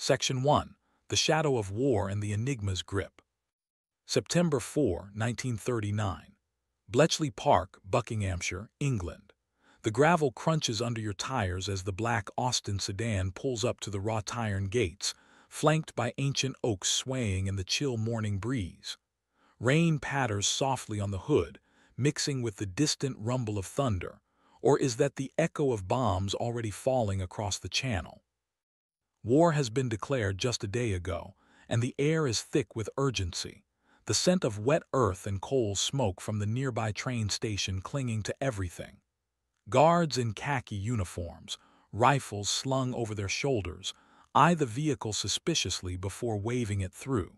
Section 1. The Shadow of War and the Enigma's Grip. September 4, 1939. Bletchley Park, Buckinghamshire, England. The gravel crunches under your tires as the black Austin sedan pulls up to the wrought iron gates, flanked by ancient oaks swaying in the chill morning breeze. Rain patters softly on the hood, mixing with the distant rumble of thunder, or is that the echo of bombs already falling across the channel? War has been declared just a day ago, and the air is thick with urgency, the scent of wet earth and coal smoke from the nearby train station clinging to everything. Guards in khaki uniforms, rifles slung over their shoulders, eye the vehicle suspiciously before waving it through.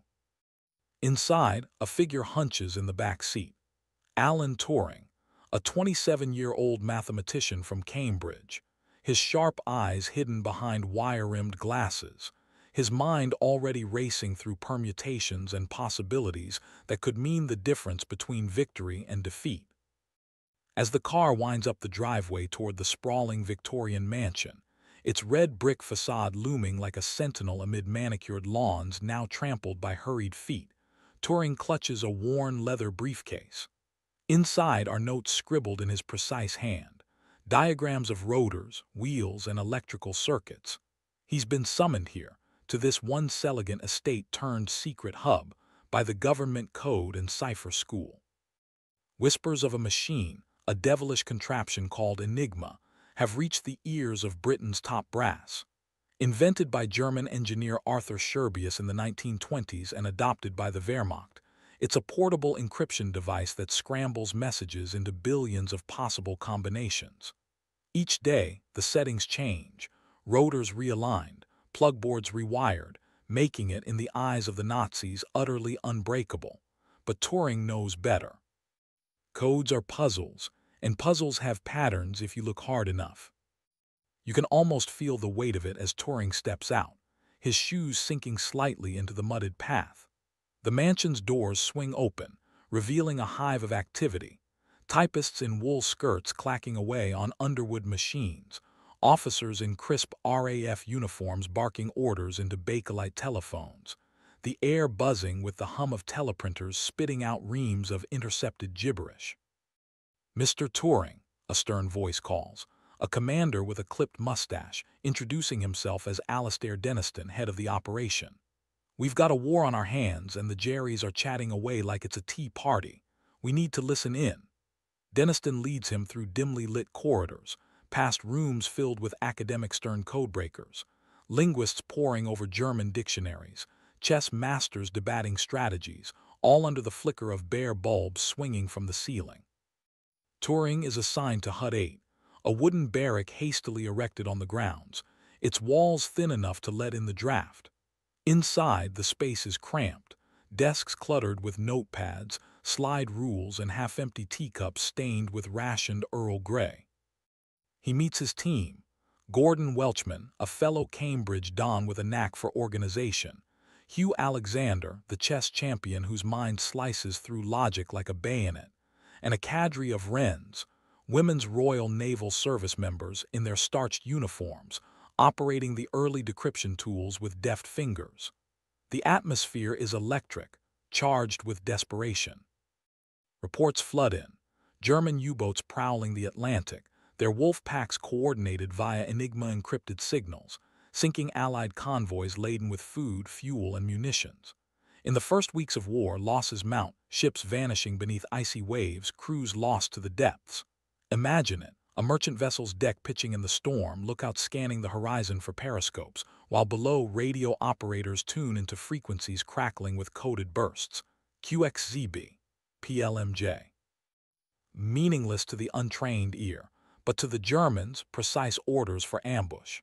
Inside, a figure hunches in the back seat. Alan Turing, a 27-year-old mathematician from Cambridge, his sharp eyes hidden behind wire-rimmed glasses, his mind already racing through permutations and possibilities that could mean the difference between victory and defeat. As the car winds up the driveway toward the sprawling Victorian mansion, its red brick facade looming like a sentinel amid manicured lawns now trampled by hurried feet, Turing clutches a worn leather briefcase. Inside are notes scribbled in his precise hand, diagrams of rotors, wheels, and electrical circuits. He's been summoned here, to this once elegant estate-turned-secret hub, by the government code and cipher school. Whispers of a machine, a devilish contraption called Enigma, have reached the ears of Britain's top brass. Invented by German engineer Arthur Scherbius in the 1920s and adopted by the Wehrmacht, it's a portable encryption device that scrambles messages into billions of possible combinations. Each day, the settings change, rotors realigned, plugboards rewired, making it, in the eyes of the Nazis, utterly unbreakable. But Turing knows better. Codes are puzzles, and puzzles have patterns if you look hard enough. You can almost feel the weight of it as Turing steps out, his shoes sinking slightly into the mudded path. The mansion's doors swing open, revealing a hive of activity. Typists in wool skirts clacking away on Underwood machines, officers in crisp RAF uniforms barking orders into Bakelite telephones, the air buzzing with the hum of teleprinters spitting out reams of intercepted gibberish. "Mr. Turing," a stern voice calls, a commander with a clipped mustache, introducing himself as Alastair Denniston, head of the operation. "We've got a war on our hands, and the Jerrys are chatting away like it's a tea party. We need to listen in." Denniston leads him through dimly lit corridors, past rooms filled with academic stern codebreakers, linguists poring over German dictionaries, chess masters debating strategies, all under the flicker of bare bulbs swinging from the ceiling. Turing is assigned to Hut 8, a wooden barrack hastily erected on the grounds, its walls thin enough to let in the draft. Inside, the space is cramped, desks cluttered with notepads, slide rules, and half-empty teacups stained with rationed Earl Grey. He meets his team: Gordon Welchman, a fellow Cambridge don with a knack for organization; Hugh Alexander, the chess champion whose mind slices through logic like a bayonet; and a cadre of Wrens, women's Royal Naval Service members in their starched uniforms, operating the early decryption tools with deft fingers. The atmosphere is electric, charged with desperation. Reports flood in: German U-boats prowling the Atlantic, their wolf packs coordinated via Enigma encrypted signals, sinking Allied convoys laden with food, fuel, and munitions. In the first weeks of war, losses mount, ships vanishing beneath icy waves, crews lost to the depths. Imagine it: a merchant vessel's deck pitching in the storm, lookouts scanning the horizon for periscopes, while below, radio operators tune into frequencies crackling with coded bursts. QXZB, PLMJ. Meaningless to the untrained ear, but to the Germans, precise orders for ambush.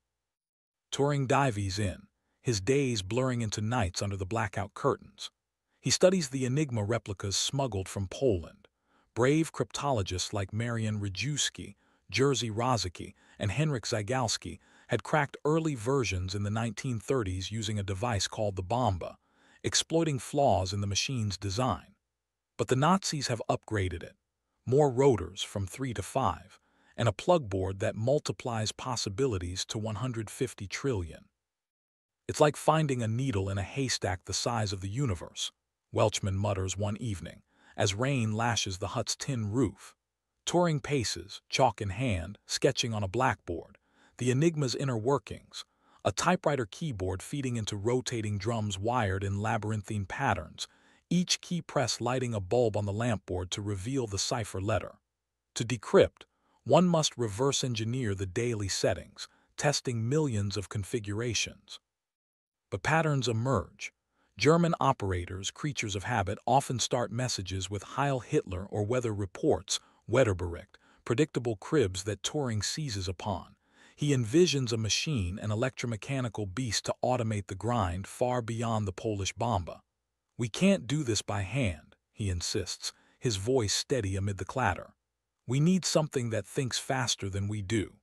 Turing dives in, his days blurring into nights under the blackout curtains. He studies the Enigma replicas smuggled from Poland. Brave cryptologists like Marian Rejewski, Jerzy Rozicki, and Henryk Zygalski had cracked early versions in the 1930s using a device called the Bomba, exploiting flaws in the machine's design. But the Nazis have upgraded it: more rotors from 3 to 5, and a plugboard that multiplies possibilities to 150 trillion. It's like finding a needle in a haystack the size of the universe, Welchman mutters one evening, as rain lashes the hut's tin roof. Turing paces, chalk in hand, sketching on a blackboard, the Enigma's inner workings, a typewriter keyboard feeding into rotating drums wired in labyrinthine patterns, each key press lighting a bulb on the lampboard to reveal the cipher letter. To decrypt, one must reverse engineer the daily settings, testing millions of configurations. But patterns emerge. German operators, creatures of habit, often start messages with Heil Hitler or weather reports, Wetterbericht, predictable cribs that Turing seizes upon. He envisions a machine, an electromechanical beast to automate the grind far beyond the Polish bomba. "We can't do this by hand," he insists, his voice steady amid the clatter. "We need something that thinks faster than we do."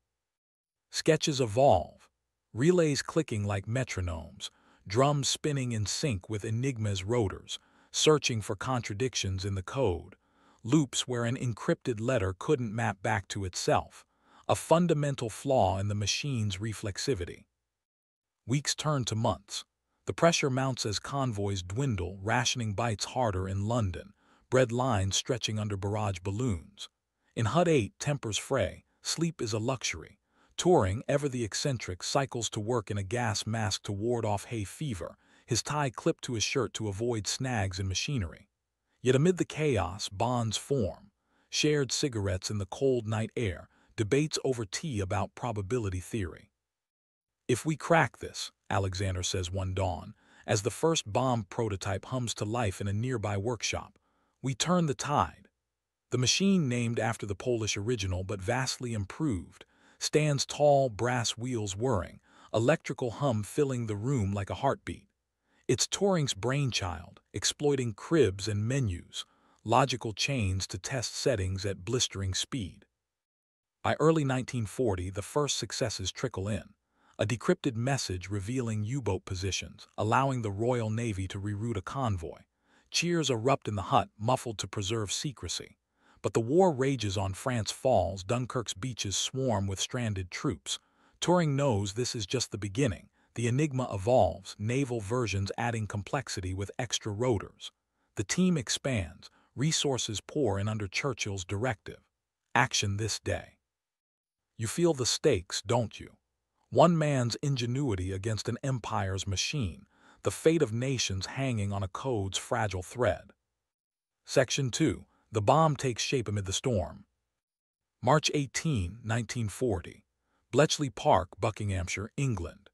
Sketches evolve, relays clicking like metronomes, drums spinning in sync with Enigma's rotors, searching for contradictions in the code, loops where an encrypted letter couldn't map back to itself, a fundamental flaw in the machine's reflexivity. Weeks turn to months. The pressure mounts as convoys dwindle, rationing bites harder in London, bread lines stretching under barrage balloons. In Hut 8, tempers fray, sleep is a luxury. Turing, ever the eccentric, cycles to work in a gas mask to ward off hay fever, his tie clipped to his shirt to avoid snags in machinery. Yet amid the chaos, bonds form. Shared cigarettes in the cold night air, debates over tea about probability theory. "If we crack this," Alexander says one dawn, as the first bomb prototype hums to life in a nearby workshop, "we turn the tide." The machine, named after the Polish original but vastly improved, stands tall, brass wheels whirring, electrical hum filling the room like a heartbeat. It's Turing's brainchild, exploiting cribs and menus, logical chains to test settings at blistering speed. By early 1940, the first successes trickle in. A decrypted message revealing U-boat positions, allowing the Royal Navy to reroute a convoy. Cheers erupt in the hut, muffled to preserve secrecy. But the war rages on France falls, Dunkirk's beaches swarm with stranded troops. Turing knows this is just the beginning. The Enigma evolves, naval versions adding complexity with extra rotors. The team expands, resources pour in under Churchill's directive. Action this day. You feel the stakes, don't you? One man's ingenuity against an empire's machine, the fate of nations hanging on a code's fragile thread. Section 2. The bomb takes shape amid the storm. March 18, 1940. Bletchley Park, Buckinghamshire, England.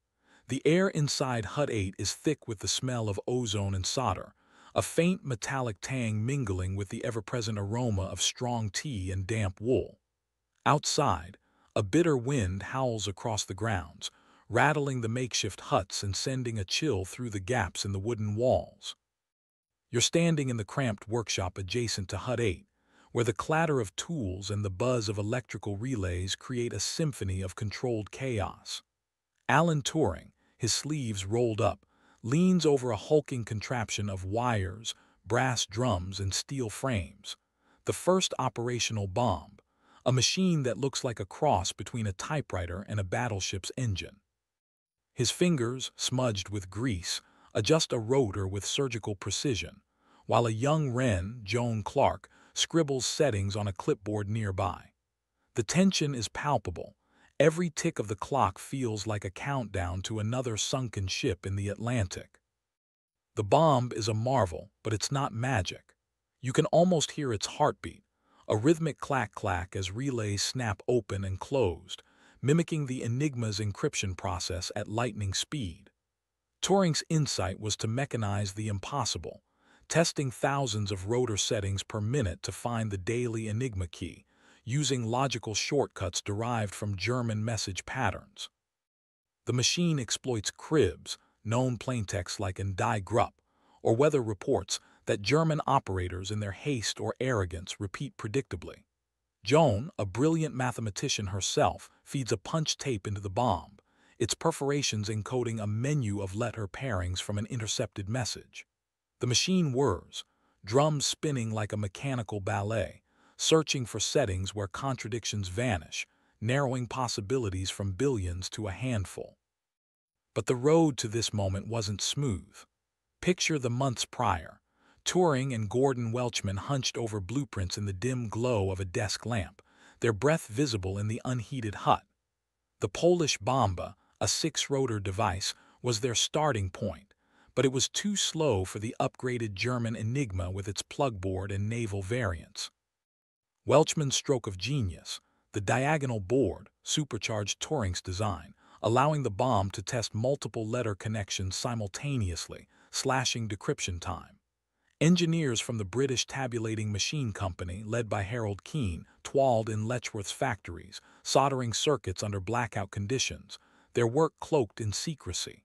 The air inside Hut 8 is thick with the smell of ozone and solder, a faint metallic tang mingling with the ever-present aroma of strong tea and damp wool. Outside, a bitter wind howls across the grounds, rattling the makeshift huts and sending a chill through the gaps in the wooden walls. You're standing in the cramped workshop adjacent to Hut 8, where the clatter of tools and the buzz of electrical relays create a symphony of controlled chaos. Alan Turing, his sleeves rolled up, leans over a hulking contraption of wires, brass drums, and steel frames. The first operational bomb, a machine that looks like a cross between a typewriter and a battleship's engine. His fingers, smudged with grease, adjust a rotor with surgical precision, while a young wren, Joan Clark, scribbles settings on a clipboard nearby. The tension is palpable. Every tick of the clock feels like a countdown to another sunken ship in the Atlantic. The bomb is a marvel, but it's not magic. You can almost hear its heartbeat, a rhythmic clack-clack as relays snap open and closed, mimicking the Enigma's encryption process at lightning speed. Turing's insight was to mechanize the impossible, testing thousands of rotor settings per minute to find the daily Enigma key, using logical shortcuts derived from German message patterns. The machine exploits cribs, known plaintext like in Die Gruppe, or weather reports that German operators in their haste or arrogance repeat predictably. Joan, a brilliant mathematician herself, feeds a punch tape into the bomb, its perforations encoding a menu of letter pairings from an intercepted message. The machine whirs, drums spinning like a mechanical ballet, searching for settings where contradictions vanish, narrowing possibilities from billions to a handful. But the road to this moment wasn't smooth. Picture the months prior. Turing and Gordon Welchman hunched over blueprints in the dim glow of a desk lamp, their breath visible in the unheated hut. The Polish Bomba, a six-rotor device, was their starting point, but it was too slow for the upgraded German Enigma with its plugboard and naval variants. Welchman's stroke of genius, the diagonal board, supercharged Turing's design, allowing the bomb to test multiple letter connections simultaneously, slashing decryption time. Engineers from the British Tabulating Machine Company, led by Harold Keane, toiled in Letchworth's factories, soldering circuits under blackout conditions, their work cloaked in secrecy.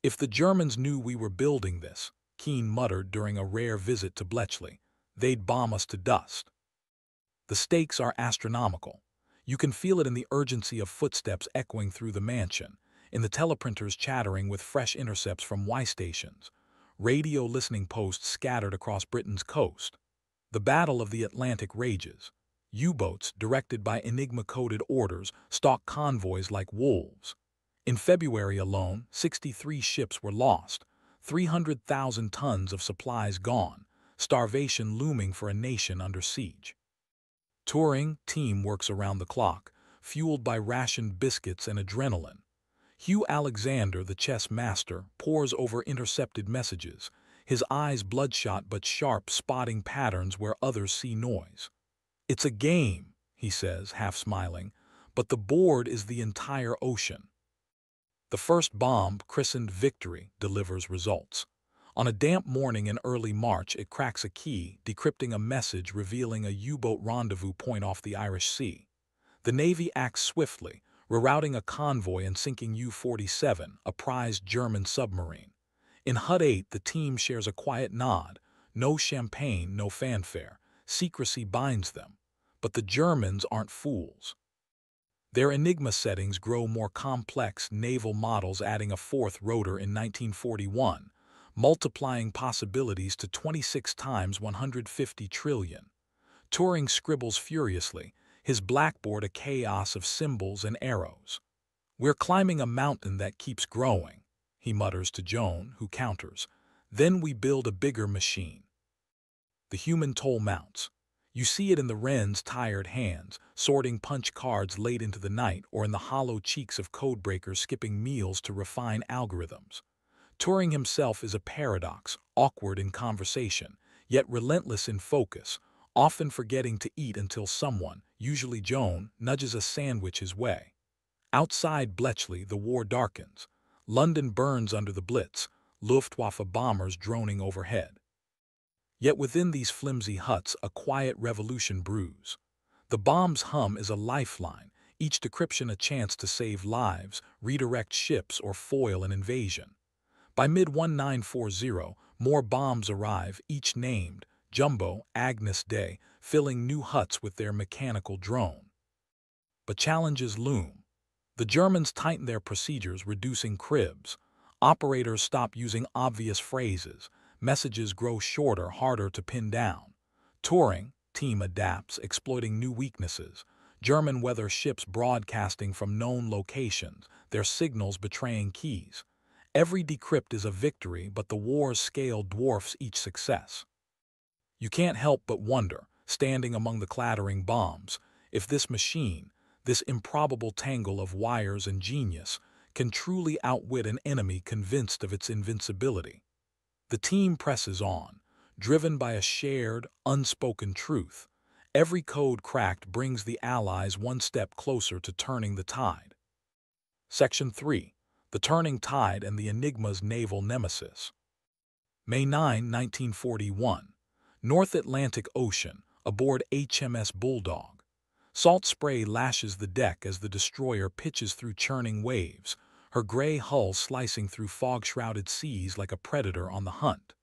"If the Germans knew we were building this," Keane muttered during a rare visit to Bletchley, "they'd bomb us to dust." The stakes are astronomical. You can feel it in the urgency of footsteps echoing through the mansion, in the teleprinters chattering with fresh intercepts from Y stations, radio listening posts scattered across Britain's coast. The Battle of the Atlantic rages. U-boats, directed by Enigma-coded orders, stalk convoys like wolves. In February alone, 63 ships were lost, 300,000 tons of supplies gone, starvation looming for a nation under siege. Turing team works around the clock, fueled by rationed biscuits and adrenaline. Hugh Alexander, the chess master, pores over intercepted messages, his eyes bloodshot but sharp, spotting patterns where others see noise. "It's a game," he says, half smiling, "but the board is the entire ocean." The first bomb, christened Victory, delivers results. On a damp morning in early March, it cracks a key, decrypting a message revealing a U-boat rendezvous point off the Irish Sea. The Navy acts swiftly, rerouting a convoy and sinking U-47, a prized German submarine. In Hut 8, the team shares a quiet nod. No champagne, no fanfare. Secrecy binds them. But the Germans aren't fools. Their Enigma settings grow more complex, naval models adding a fourth rotor in 1941, multiplying possibilities to 26 times 150 trillion. Turing scribbles furiously, his blackboard a chaos of symbols and arrows. "We're climbing a mountain that keeps growing," he mutters to Joan, who counters. "Then we build a bigger machine." The human toll mounts. You see it in the Wren's tired hands, sorting punch cards late into the night, or in the hollow cheeks of codebreakers skipping meals to refine algorithms. Turing himself is a paradox, awkward in conversation, yet relentless in focus, often forgetting to eat until someone, usually Joan, nudges a sandwich his way. Outside Bletchley, the war darkens. London burns under the Blitz, Luftwaffe bombers droning overhead. Yet within these flimsy huts, a quiet revolution brews. The bomb's hum is a lifeline, each decryption a chance to save lives, redirect ships, or foil an invasion. By mid-1940, more bombs arrive, each named Jumbo, Agnes Day, filling new huts with their mechanical drone. But challenges loom. The Germans tighten their procedures, reducing cribs. Operators stop using obvious phrases. Messages grow shorter, harder to pin down. Turing team adapts, exploiting new weaknesses. German weather ships broadcasting from known locations, their signals betraying keys. Every decrypt is a victory, but the war's scale dwarfs each success. You can't help but wonder, standing among the clattering bombs, if this machine, this improbable tangle of wires and genius, can truly outwit an enemy convinced of its invincibility. The team presses on, driven by a shared, unspoken truth. Every code cracked brings the Allies one step closer to turning the tide. Section 3. The Turning Tide and the Enigma's Naval Nemesis. May 9, 1941. North Atlantic Ocean, aboard HMS Bulldog. Salt spray lashes the deck as the destroyer pitches through churning waves, her gray hull slicing through fog-shrouded seas like a predator on the hunt.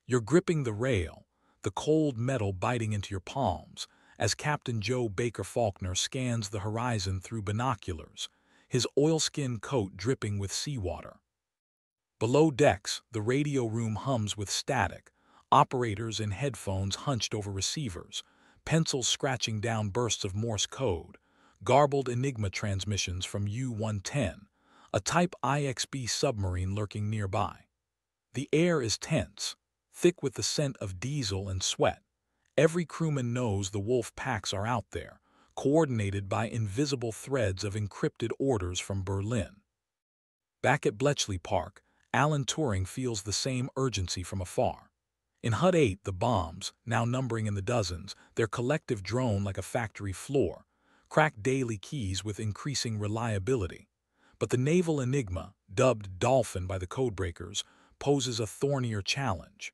You're gripping the rail, the cold metal biting into your palms, as Captain Joe Baker Faulkner scans the horizon through binoculars, his oilskin coat dripping with seawater. Below decks, the radio room hums with static, operators in headphones hunched over receivers, pencils scratching down bursts of Morse code, garbled Enigma transmissions from U-110, a Type IXB submarine lurking nearby. The air is tense, thick with the scent of diesel and sweat. Every crewman knows the wolf packs are out there, coordinated by invisible threads of encrypted orders from Berlin. Back at Bletchley Park, Alan Turing feels the same urgency from afar. In Hut 8, the bombs, now numbering in the dozens, their collective drone like a factory floor, crack daily keys with increasing reliability. But the naval Enigma, dubbed Dolphin by the codebreakers, poses a thornier challenge.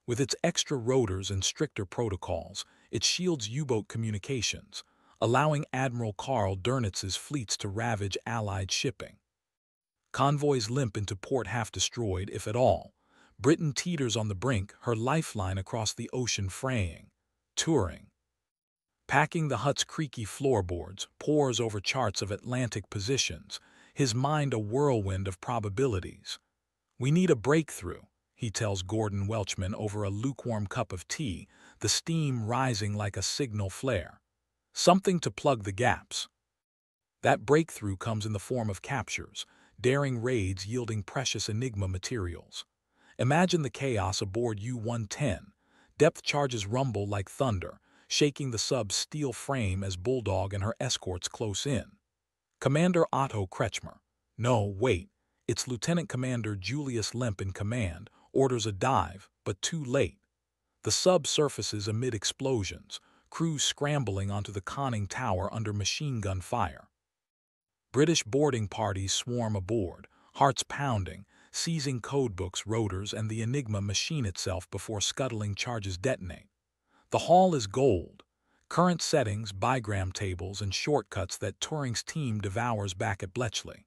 With its extra rotors and stricter protocols, it shields U-boat communications, allowing Admiral Karl Dernitz's fleets to ravage Allied shipping. Convoys limp into port half destroyed, if at all. Britain teeters on the brink, her lifeline across the ocean fraying. Turing, packing the hut's creaky floorboards, pores over charts of Atlantic positions, his mind a whirlwind of probabilities. "We need a breakthrough," he tells Gordon Welchman over a lukewarm cup of tea, the steam rising like a signal flare. "Something to plug the gaps." That breakthrough comes in the form of captures, daring raids yielding precious Enigma materials. Imagine the chaos aboard U-110. Depth charges rumble like thunder, shaking the sub's steel frame as Bulldog and her escorts close in. Commander Otto Kretschmer. No, wait. It's Lieutenant Commander Julius Lemp in command, orders a dive, but too late. The sub surfaces amid explosions, crews scrambling onto the conning tower under machine gun fire. British boarding parties swarm aboard, hearts pounding, seizing codebooks, rotors, and the Enigma machine itself before scuttling charges detonate. The hall is gold. Current settings, bigram tables, and shortcuts that Turing's team devours back at Bletchley.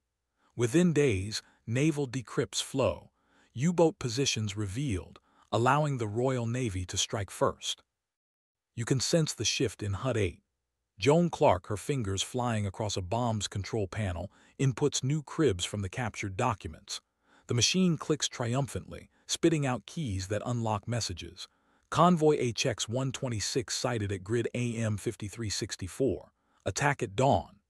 Within days, naval decrypts flow, U-boat positions revealed, allowing the Royal Navy to strike first. You can sense the shift in Hut 8. Joan Clark, her fingers flying across a bomb's control panel, inputs new cribs from the captured documents. The machine clicks triumphantly, spitting out keys that unlock messages. Convoy HX-126 sighted at grid AM 5364. Attack at dawn.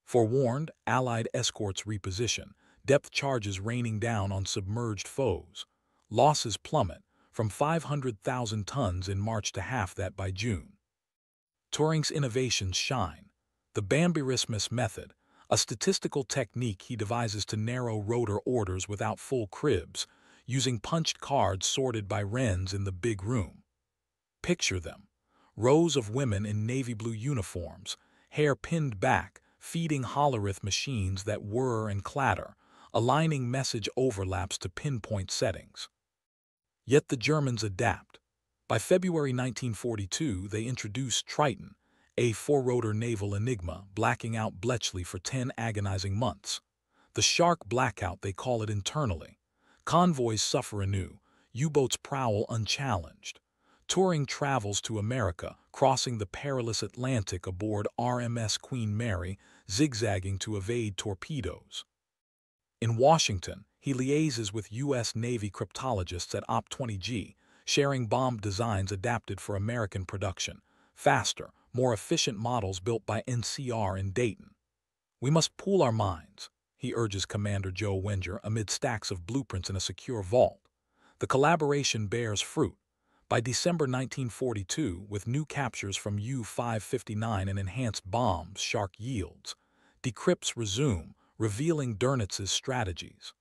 Forewarned, Allied escorts reposition, depth charges raining down on submerged foes. Losses plummet, from 500,000 tons in March to half that by June. Turing's innovations shine. The Bambirismus method, a statistical technique he devises to narrow rotor orders without full cribs, using punched cards sorted by wrens in the big room. Picture them. Rows of women in navy blue uniforms, hair pinned back, feeding holorith machines that whir and clatter, aligning message overlaps to pinpoint settings. Yet the Germans adapt. By February 1942, they introduced Triton, a four-rotor naval Enigma, blacking out Bletchley for 10 agonizing months. The shark blackout, they call it internally. Convoys suffer anew, U-boats prowl unchallenged. Turing travels to America, crossing the perilous Atlantic aboard RMS Queen Mary, zigzagging to evade torpedoes. In Washington, he liaises with U.S. Navy cryptologists at OP-20G, sharing bomb designs adapted for American production, faster, more efficient models built by NCR in Dayton. "We must pool our minds," he urges Commander Joe Wenger amid stacks of blueprints in a secure vault. The collaboration bears fruit. By December 1942, with new captures from U-559 and enhanced bombs Shark yields, decrypts resume, revealing Dernitz's strategies.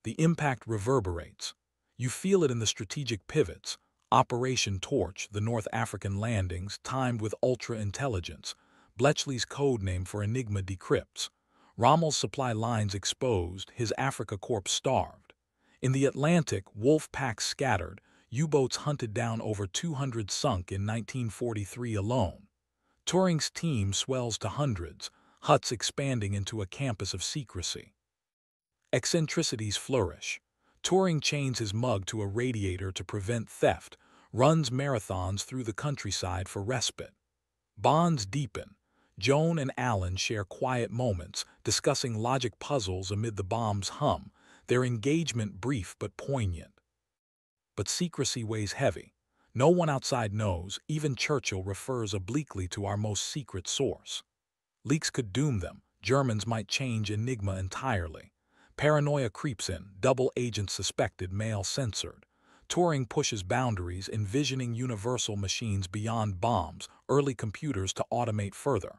The impact reverberates. You feel it in the strategic pivots, Operation Torch, the North African landings timed with ultra-intelligence, Bletchley's code name for Enigma decrypts, Rommel's supply lines exposed, his Africa Corps starved. In the Atlantic, wolf packs scattered, U-boats hunted down, over 200 sunk in 1943 alone. Turing's team swells to hundreds, huts expanding into a campus of secrecy. Eccentricities flourish. Turing chains his mug to a radiator to prevent theft, runs marathons through the countryside for respite. Bonds deepen. Joan and Alan share quiet moments, discussing logic puzzles amid the bomb's hum, their engagement brief but poignant. But secrecy weighs heavy. No one outside knows, even Churchill refers obliquely to our most secret source. Leaks could doom them. Germans might change Enigma entirely. Paranoia creeps in, double agent suspected, male censored. Turing pushes boundaries, envisioning universal machines beyond bombs, early computers to automate further.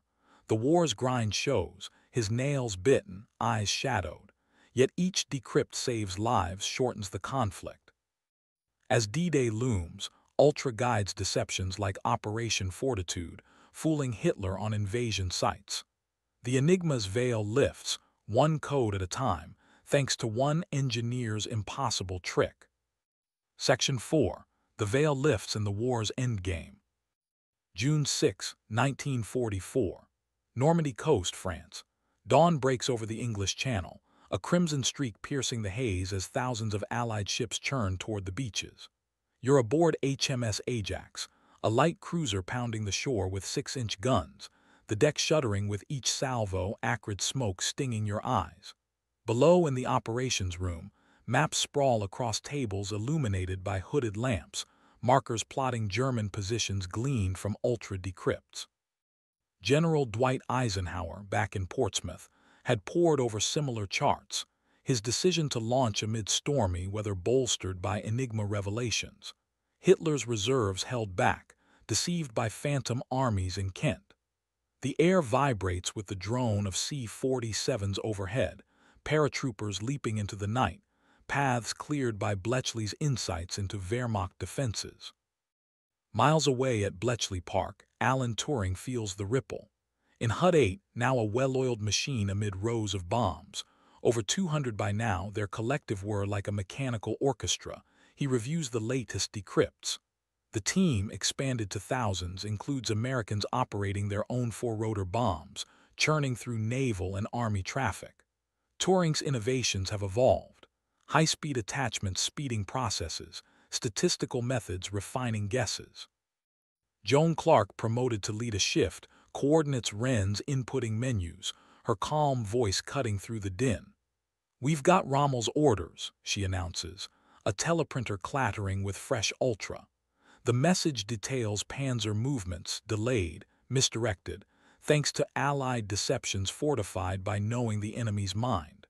The war's grind shows, his nails bitten, eyes shadowed. Yet each decrypt saves lives, shortens the conflict. As D-Day looms, Ultra guides deceptions like Operation Fortitude, fooling Hitler on invasion sites. The Enigma's veil lifts, one code at a time, thanks to one engineer's impossible trick. Section 4. The veil lifts in the war's endgame. June 6, 1944. Normandy coast, France. Dawn breaks over the English Channel, a crimson streak piercing the haze as thousands of Allied ships churn toward the beaches. You're aboard HMS Ajax, a light cruiser pounding the shore with 6-inch guns, the deck shuddering with each salvo, acrid smoke stinging your eyes. Below in the operations room, maps sprawl across tables illuminated by hooded lamps, markers plotting German positions gleaned from ultra decrypts. General Dwight Eisenhower, back in Portsmouth, had pored over similar charts, his decision to launch amid stormy weather bolstered by Enigma revelations. Hitler's reserves held back, deceived by phantom armies in Kent. The air vibrates with the drone of C-47s overhead, paratroopers leaping into the night, paths cleared by Bletchley's insights into Wehrmacht defenses. Miles away at Bletchley Park, Alan Turing feels the ripple. In Hut 8, now a well-oiled machine amid rows of bombs, over 200 by now, their collective whir like a mechanical orchestra, he reviews the latest decrypts. The team, expanded to thousands, includes Americans operating their own four-rotor bombs, churning through naval and army traffic. Turing's innovations have evolved. High-speed attachments speeding processes, statistical methods refining guesses. Joan Clark promoted to lead a shift, coordinates Wren's inputting menus, her calm voice cutting through the din. "We've got Rommel's orders," she announces, a teleprinter clattering with fresh ultra. The message details Panzer movements, delayed, misdirected, thanks to Allied deceptions fortified by knowing the enemy's mind.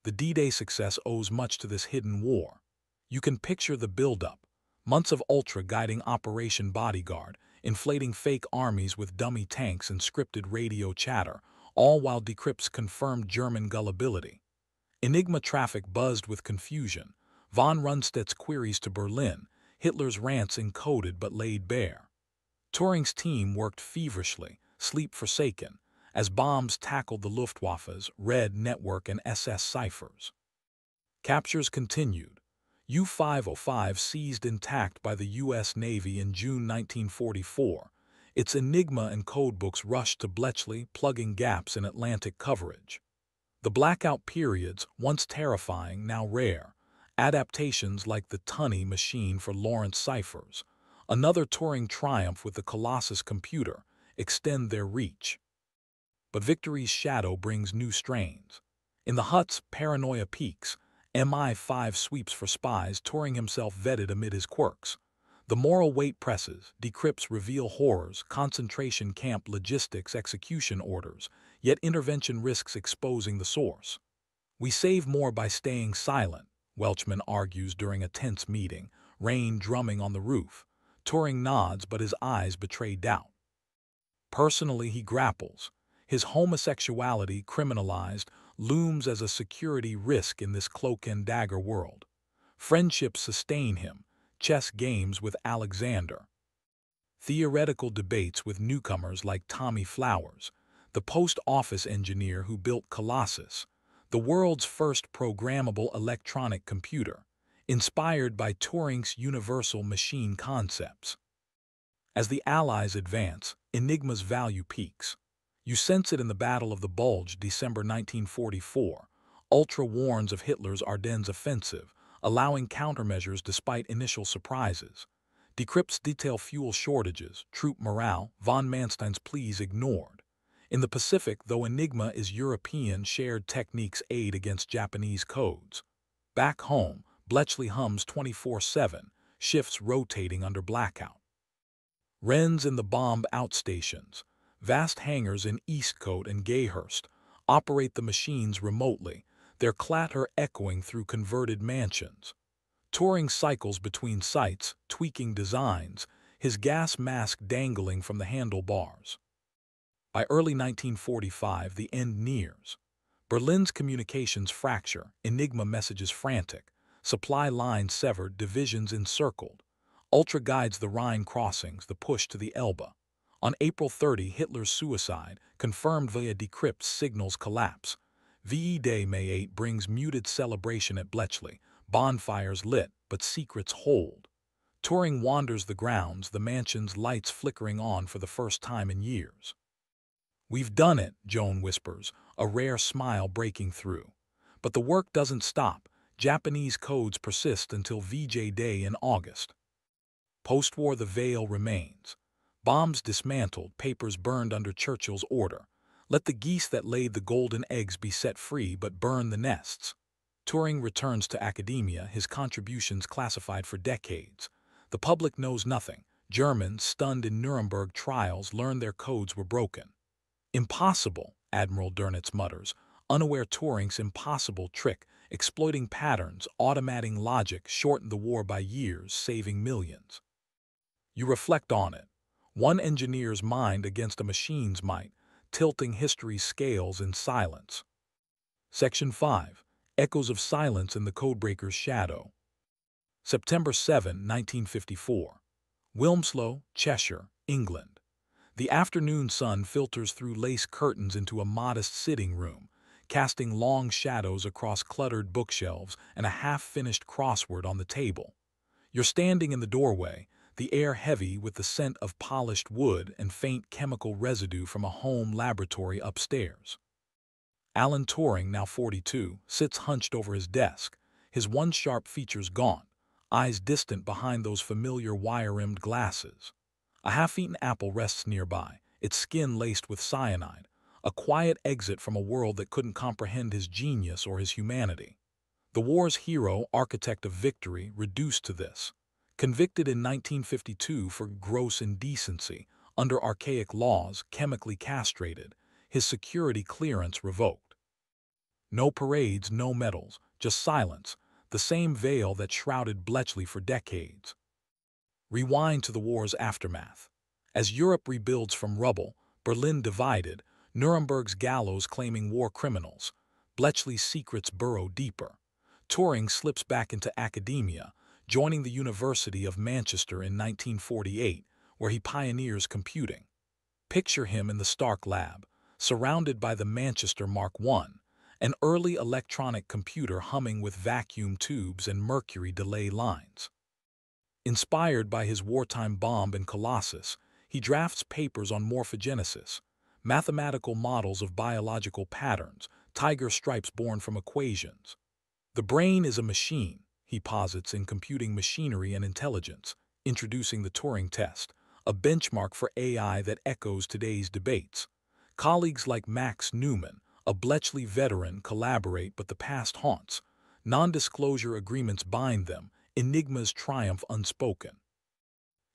The D-Day success owes much to this hidden war. You can picture the buildup, months of ultra guiding Operation Bodyguard, inflating fake armies with dummy tanks and scripted radio chatter, all while decrypts confirmed German gullibility. Enigma traffic buzzed with confusion, von Rundstedt's queries to Berlin, Hitler's rants encoded but laid bare. Turing's team worked feverishly, sleep forsaken, as bombs tackled the Luftwaffe's Red Network and SS ciphers. Captures continued. U-505 seized intact by the U.S. Navy in June 1944. Its Enigma and codebooks rushed to Bletchley, plugging gaps in Atlantic coverage. The blackout periods, once terrifying, now rare. Adaptations like the Tunny machine for Lawrence ciphers, another Turing triumph with the Colossus computer, extend their reach. But victory's shadow brings new strains. In the Hut's paranoia peaks, MI5 sweeps for spies, Turing himself vetted amid his quirks. The moral weight presses, decrypts reveal horrors, concentration camp logistics, execution orders, yet intervention risks exposing the source. "We save more by staying silent," Welchman argues during a tense meeting, rain drumming on the roof. Turing nods, but his eyes betray doubt. Personally, he grapples. His homosexuality, criminalized, looms as a security risk in this cloak-and-dagger world. Friendships sustain him, chess games with Alexander. Theoretical debates with newcomers like Tommy Flowers, the post office engineer who built Colossus, the world's first programmable electronic computer, inspired by Turing's universal machine concepts. As the Allies advance, Enigma's value peaks. You sense it in the Battle of the Bulge, December 1944. Ultra warns of Hitler's Ardennes offensive, allowing countermeasures despite initial surprises. Decrypts detail fuel shortages, troop morale, von Manstein's pleas ignored. In the Pacific, though Enigma is European, shared techniques aid against Japanese codes. Back home, Bletchley hums 24/7, shifts rotating under blackout. Wren's in the bombed outstations, vast hangars in Eastcote and Gayhurst, operate the machines remotely, their clatter echoing through converted mansions. Touring cycles between sites, tweaking designs, his gas mask dangling from the handlebars. By early 1945, the end nears. Berlin's communications fracture, Enigma messages frantic, supply lines severed, divisions encircled. Ultra guides the Rhine crossings, the push to the Elbe. On April 30, Hitler's suicide, confirmed via decrypt signals collapse. VE Day May 8 brings muted celebration at Bletchley, bonfires lit, but secrets hold. Touring wanders the grounds, the mansion's lights flickering on for the first time in years. "We've done it," Joan whispers, a rare smile breaking through. But the work doesn't stop. Japanese codes persist until VJ Day in August. Post-war, the veil remains. Bombs dismantled, papers burned under Churchill's order. Let the geese that laid the golden eggs be set free, but burn the nests. Turing returns to academia, his contributions classified for decades. The public knows nothing. Germans, stunned in Nuremberg trials, learned their codes were broken. "Impossible," Admiral Dönitz mutters, unaware Turing's impossible trick, exploiting patterns, automating logic, shortened the war by years, saving millions. You reflect on it. One engineer's mind against a machine's might, tilting history's scales in silence. Section 5. Echoes of Silence in the Codebreaker's Shadow. September 7, 1954. Wilmslow, Cheshire, England. The afternoon sun filters through lace curtains into a modest sitting room, casting long shadows across cluttered bookshelves and a half-finished crossword on the table. You're standing in the doorway, the air heavy with the scent of polished wood and faint chemical residue from a home laboratory upstairs. Alan Turing, now 42, sits hunched over his desk, his one sharp features gaunt, eyes distant behind those familiar wire-rimmed glasses. A half-eaten apple rests nearby, its skin laced with cyanide, a quiet exit from a world that couldn't comprehend his genius or his humanity. The war's hero, architect of victory, reduced to this. Convicted in 1952 for gross indecency, under archaic laws, chemically castrated, his security clearance revoked. No parades, no medals, just silence, the same veil that shrouded Bletchley for decades. Rewind to the war's aftermath. As Europe rebuilds from rubble, Berlin divided, Nuremberg's gallows claiming war criminals, Bletchley's secrets burrow deeper. Turing slips back into academia, joining the University of Manchester in 1948, where he pioneers computing. Picture him in the Stark lab, surrounded by the Manchester Mark I, an early electronic computer humming with vacuum tubes and mercury delay lines. Inspired by his wartime bomb and Colossus, he drafts papers on morphogenesis, mathematical models of biological patterns, tiger stripes born from equations. The brain is a machine, he posits in Computing Machinery and Intelligence, introducing the Turing test, a benchmark for AI that echoes today's debates. Colleagues like Max Newman, a Bletchley veteran, collaborate, but the past haunts. Non-disclosure agreements bind them, Enigma's triumph unspoken.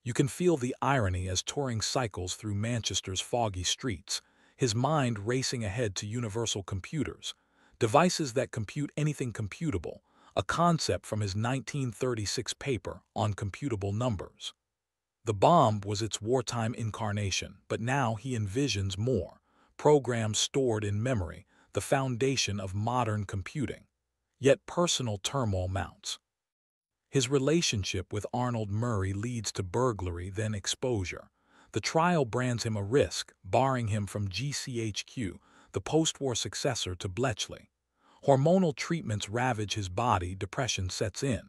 You can feel the irony as Turing cycles through Manchester's foggy streets, his mind racing ahead to universal computers, devices that compute anything computable, a concept from his 1936 paper on computable numbers. The bomb was its wartime incarnation, but now he envisions more, programs stored in memory, the foundation of modern computing. Yet personal turmoil mounts. His relationship with Arnold Murray leads to burglary, then exposure. The trial brands him a risk, barring him from GCHQ, the post-war successor to Bletchley. Hormonal treatments ravage his body, depression sets in.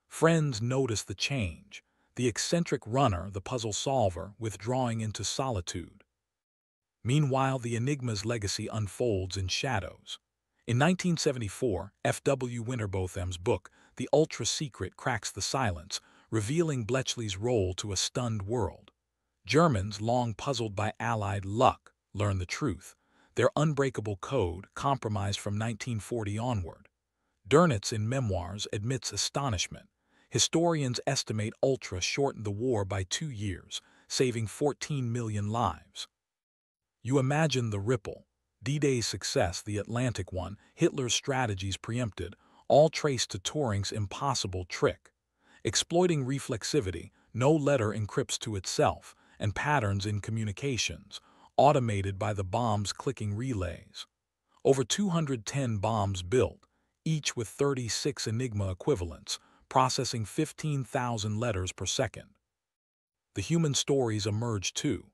Friends notice the change, the eccentric runner, the puzzle solver, withdrawing into solitude. Meanwhile, the Enigma's legacy unfolds in shadows. In 1974, F.W. Winterbotham's book, The Ultra Secret, cracks the silence, revealing Bletchley's role to a stunned world. Germans, long puzzled by Allied luck, learn the truth. Their unbreakable code, compromised from 1940 onward. Dönitz, in Memoirs, admits astonishment. Historians estimate Ultra shortened the war by 2 years, saving 14 million lives. You imagine the ripple. D-Day's success, the Atlantic one, Hitler's strategies preempted, all traced to Turing's impossible trick. Exploiting reflexivity, no letter encrypts to itself, and patterns in communications, automated by the bomb's clicking relays. Over 210 bombs built, each with 36 Enigma equivalents, processing 15,000 letters per second. The human stories emerge too.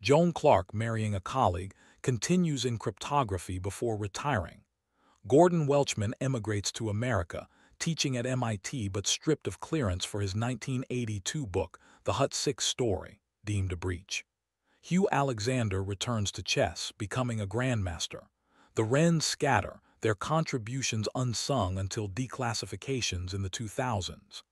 Joan Clark, marrying a colleague, continues in cryptography before retiring. Gordon Welchman emigrates to America, teaching at MIT but stripped of clearance for his 1982 book, The Hut 6 Story, deemed a breach. Hugh Alexander returns to chess, becoming a grandmaster. The Wrens scatter, their contributions unsung until declassifications in the 2000s.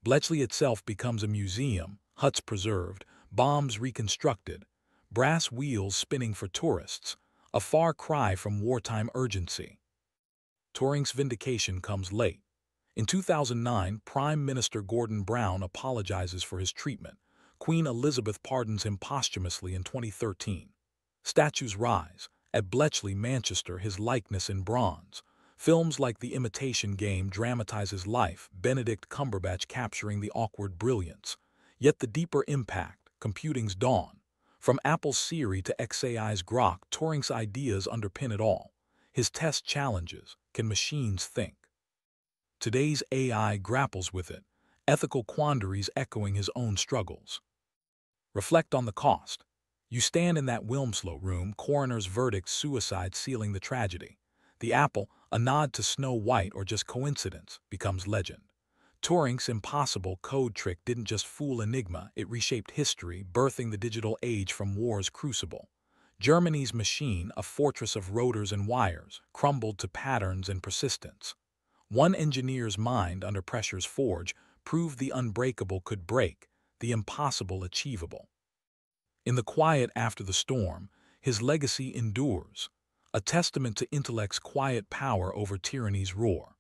Bletchley itself becomes a museum, huts preserved, bombs reconstructed, brass wheels spinning for tourists, a far cry from wartime urgency. Turing's vindication comes late. In 2009, Prime Minister Gordon Brown apologizes for his treatment. Queen Elizabeth pardons him posthumously in 2013. Statues rise. At Bletchley, Manchester, his likeness in bronze. Films like The Imitation Game dramatize his life, Benedict Cumberbatch capturing the awkward brilliance. Yet the deeper impact, computing's dawn. From Apple's Siri to xAI's Grok, Turing's ideas underpin it all. His test challenges, can machines think? Today's AI grapples with it, ethical quandaries echoing his own struggles. Reflect on the cost. You stand in that Wilmslow room, coroner's verdict, suicide sealing the tragedy. The apple, a nod to Snow White or just coincidence, becomes legend. Turing's impossible code trick didn't just fool Enigma, it reshaped history, birthing the digital age from war's crucible. Germany's machine, a fortress of rotors and wires, crumbled to patterns and persistence. One engineer's mind under pressure's forge proved the unbreakable could break, the impossible achievable. In the quiet after the storm, his legacy endures, a testament to intellect's quiet power over tyranny's roar.